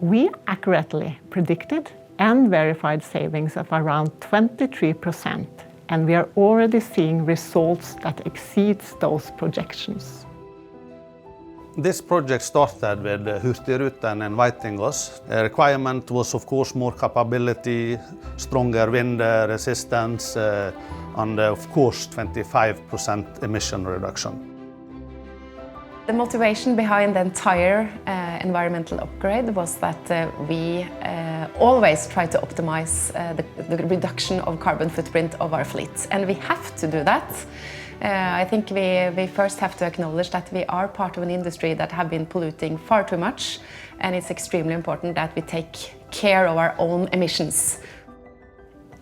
We accurately predicted and verified savings of around 23%, and we are already seeing results that exceed those projections. This project started with Hurtigruten inviting us. The requirement was of course more capability, stronger wind resistance, and of course 25% emission reduction. The motivation behind the entire environmental upgrade was that we always try to optimize the reduction of carbon footprint of our fleet, and we have to do that. I think we first have to acknowledge that we are part of an industry that have been polluting far too much, and it's extremely important that we take care of our own emissions.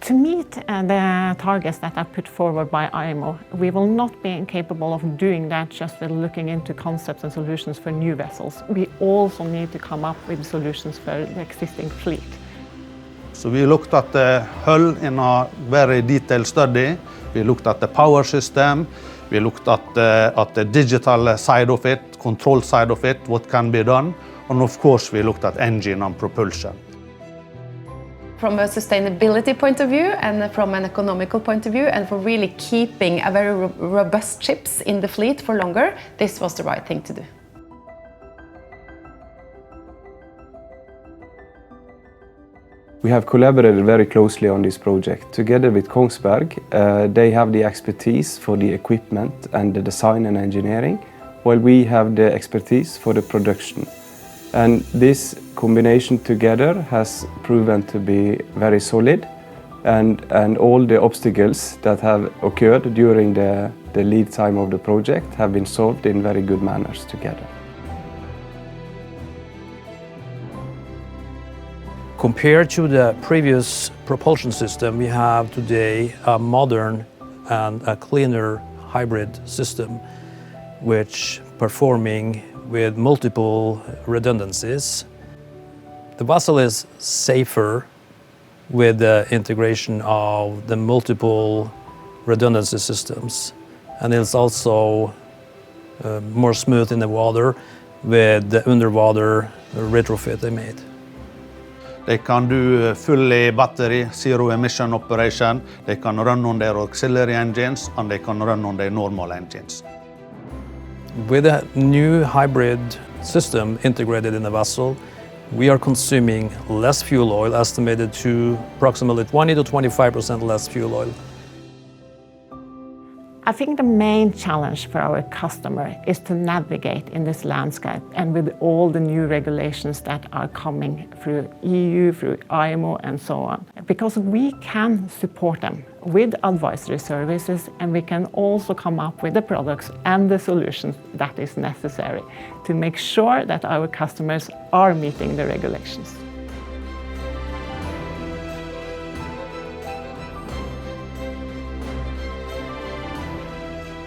To meet the targets that are put forward by IMO, we will not be capable of doing that just with looking into concepts and solutions for new vessels. We also need to come up with solutions for the existing fleet. So we looked at the hull in a very detailed study. We looked at the power system. We looked at the digital side of it, control side of it, what can be done. And of course, we looked at engine and propulsion. From a sustainability point of view and from an economical point of view, and for really keeping a very robust ships in the fleet for longer, this was the right thing to do. We have collaborated very closely on this project. Together with Kongsberg, they have the expertise for the equipment and the design and engineering, while we have the expertise for the production. And this combination together has proven to be very solid, and all the obstacles that have occurred during the lead time of the project have been solved in very good manners together. Compared to the previous propulsion system, we have today a modern and a cleaner hybrid system, which performing with multiple redundancies. The vessel is safer with the integration of the multiple redundancy systems, and it's also more smooth in the water with the underwater retrofit they made. They can do fully battery, zero emission operation. They can run on their auxiliary engines, and they can run on their normal engines. With a new hybrid system integrated in the vessel, we are consuming less fuel oil, estimated to approximately 20 to 25% less fuel oil. I think the main challenge for our customer is to navigate in this landscape, and with all the new regulations that are coming through EU, through IMO and so on. Because we can support them with advisory services, and we can also come up with the products and the solutions that is necessary to make sure that our customers are meeting the regulations.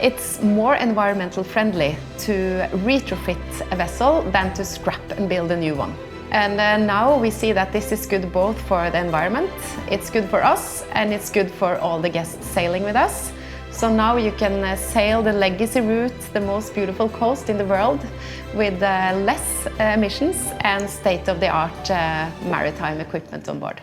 It's more environmental friendly to retrofit a vessel than to scrap and build a new one. And now we see that this is good both for the environment, it's good for us, and it's good for all the guests sailing with us. So now you can sail the legacy route, the most beautiful coast in the world, with less emissions and state-of-the-art maritime equipment on board.